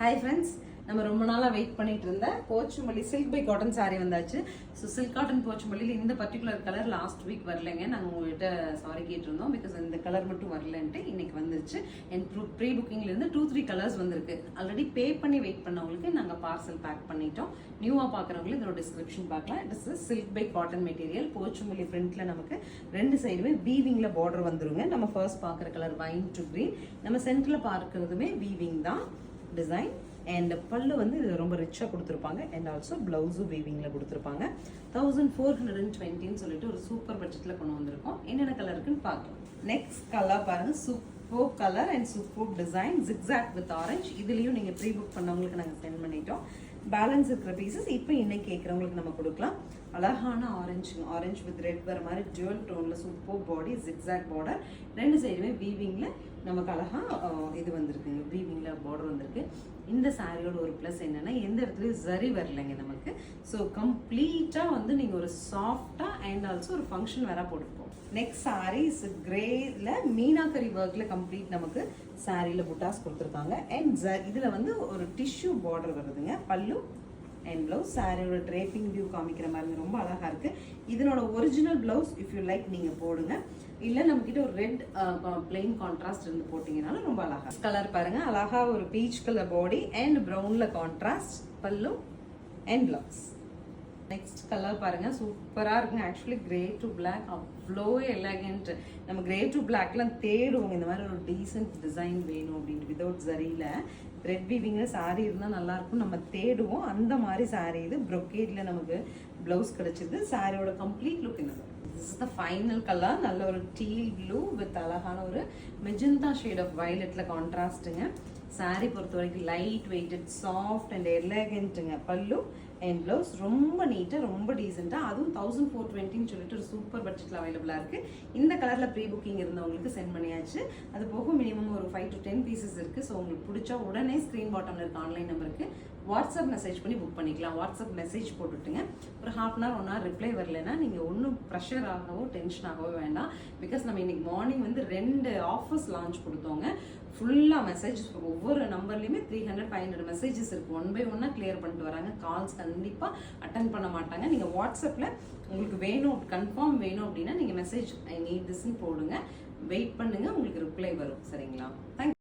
Hi friends, நம்ம ரொம்ப நாளா வெயிட் பண்ணிட்டு இருந்த Pochampally silk by cotton saree வந்தாச்சு. ஸோ சில்க் காட்டன் போச்சம்பள்ளியில் இந்த பர்டிகுலர் கலர் லாஸ்ட் வீக் வரலைங்க. நாங்கள் உங்கள்கிட்ட சாரி கேட்டிருந்தோம் பிகாஸ் இந்த கலர் மட்டும் வரலன்ட்டு இன்னைக்கு வந்துருச்சு. என் ப்ரீ புக்கிங்லேருந்து 2-3 கலர்ஸ் வந்திருக்கு. ஆல்ரெடி பே பண்ணி வெயிட் பண்ணவங்களுக்கு நாங்கள் பார்சல் பேக் பண்ணிட்டோம். நியூவாக பார்க்குறவங்களுக்கு இதோட டிஸ்கிரிப்ஷன் பார்க்கலாம். It is silk by cotton material. Pochampally பிரிண்ட்ல நமக்கு ரெண்டு சைடுமே வீவிங்ல பார்டர் வந்துருங்க. நம்ம ஃபர்ஸ்ட் பார்க்குற கலர் வைன் டு கிரீன். நம்ம சென்டரில் பார்க்கறதுமே வீவிங் தான் டிசைன். அண்ட் பல்லு வந்து இது ரொம்ப ரிச்சாக கொடுத்துருப்பாங்க. அண்ட் ஆல்சோ பிளவுஸும் வீவிங்கில் கொடுத்துருப்பாங்க. 1420 சொல்லிட்டு ஒரு சூப்பர் பட்ஜெட்டில் கொண்டு வந்திருக்கோம். என்னென்ன கலர் இருக்குன்னு பார்க்கலாம். நெக்ஸ்ட் கலர் பாருங்க, super colour and super design, zigzag with orange. இதுலேயும் நீங்கள் ப்ரீ புக் பண்ணவங்களுக்கு நாங்கள் சென்ட் பண்ணிட்டோம். பேலன்ஸ் இருக்கிற பீசஸ் இப்போ இன்னைக்கு கேட்குறவங்களுக்கு நம்ம கொடுக்கலாம். அழகான ஆரஞ்சு வித் ரெட் வர மாதிரி ஜுவல் டோனில் சூப்பர் பாடி, ஜிக்ஸாக் பார்டர், ரெண்டு சைடுமே வீவிங்கில் நமக்கு அழகாக இது வந்திருக்குங்க. வீவிங்கில் பார்டர் வந்திருக்கு. இந்த சாரியோட ஒரு ப்ளஸ் என்னன்னா எந்த இடத்துலையும் சரி வரலைங்க நமக்கு. ஸோ கம்ப்ளீட்டாக வந்து நீங்கள் ஒரு சாஃப்டாக அண்ட் ஆல்சோ ஒரு ஃபங்க்ஷன் வேற போட்டுப்போம். நெக்ஸ்ட் சாரீ இஸ் கிரேல மீனாக்கரி ஒர்க்கில் கம்ப்ளீட் நமக்கு சாரியில் புட்டாஸ் கொடுத்துருக்காங்க. அண்ட் இதில் வந்து ஒரு டிஷ்யூ பார்டர் வருதுங்க. பல்லு அண்ட் பிளவுஸ். சாரியோட ட்ரேப்பிங் வியூ காமிக்கிற மாதிரி ரொம்ப அழகாக இருக்குது. இதனோட original blouse if you like நீங்கள் போடுங்க. இல்லை நம்மக்கிட்ட ஒரு ரெட் பிளெயின் கான்ட்ராஸ்ட் இருந்து போட்டிங்கனாலும் ரொம்ப அழகாக. கலர் பாருங்கள், அழகாக ஒரு பீச் கலர் பாடி அண்ட் ப்ரௌனில் contrast pallu and blouse. Next colour பாருங்கள், சூப்பராக இருக்குங்க. ஆக்சுவலி கிரே டு பிளாக் அவ்வளோ எலகண்ட். நம்ம கிரே டு பிளாக்லாம் தேடுவோங்க இந்த மாதிரி ஒரு டீசென்ட் டிசைன் வேணும் அப்படின்ட்டு. விதவுட் ஜரியில் த்ரெட் வீவிங்கில் சாரீ இருந்தால் நல்லாயிருக்கும் நம்ம தேடுவோம். அந்த மாதிரி சாரீ இது. ப்ரொக்கேடில் நமக்கு ப்ளவுஸ் கிடச்சிது. சாரியோட கம்ப்ளீட் லுக் என்னது. This is the final colour. நல்ல ஒரு டீல் ப்ளூ வித் அழகான ஒரு மெஜந்தா ஷேட் ஆஃப் வயலட்ல கான்ட்ராஸ்ட்டுங்க. சாரீ பொறுத்த வரைக்கும் லைட் வெயிட்டட், சாஃப்ட் அண்ட் எலகண்ட்டுங்க. பல்லு அண்ட் ப்ளவுஸ் ரொம்ப நீட்டாக, ரொம்ப டீசெண்டாக. அதுவும் 1420 சொல்லிட்டு ஒரு சூப்பர் பட்ஜெட்டில் அவைலபிளாக இருக்குது. இந்த கலரில் ப்ரீ புக்கிங் இருந்தவங்களுக்கு சென்ட் பண்ணியாச்சு. அது போக மினிமம் ஒரு 5 to 10 பீசஸ் இருக்குது. ஸோ உங்களுக்கு பிடிச்சா உடனே ஸ்க்ரீன் பாட்டமில் இருக்க ஆன்லைன் நம்பருக்கு வாட்ஸ்அப் மெசேஜ் பண்ணி புக் பண்ணிக்கலாம். வாட்ஸ்அப் மெசேஜ் போட்டுட்டுங்க. ஒரு ½ hour 1 hour ரிப்ளை வரலைன்னா நீங்கள் ஒன்றும் ப்ரெஷர் ஆகவோ டென்ஷன் ஆகவோ வேண்டாம். பிகாஸ் நம்ம இன்னைக்கு மார்னிங் வந்து 2 ஆஃபர்ஸ் லான்ச் கொடுத்தோங்க. ஃபுல்லாக மெசேஜ் ஒவ்வொரு நம்பர்லையுமே 300-500 மெசேஜஸ் இருக்குது. 1 by 1 கிளியர் பண்ணிட்டு வராங்க. கால்ஸ் கண்டிப்பாக அட்டன் பண்ண மாட்டாங்க. நீங்கள் வாட்ஸ்அப்பில் உங்களுக்கு வேணும், கன்ஃபார்ம் வேணும் அப்படின்னா நீங்கள் மெசேஜ் ஐ நீட் திஸ்ன்னு போடுங்க. வெயிட் பண்ணுங்கள், உங்களுக்கு ரிப்ளை வரும். சரிங்களா? தேங்க்யூ.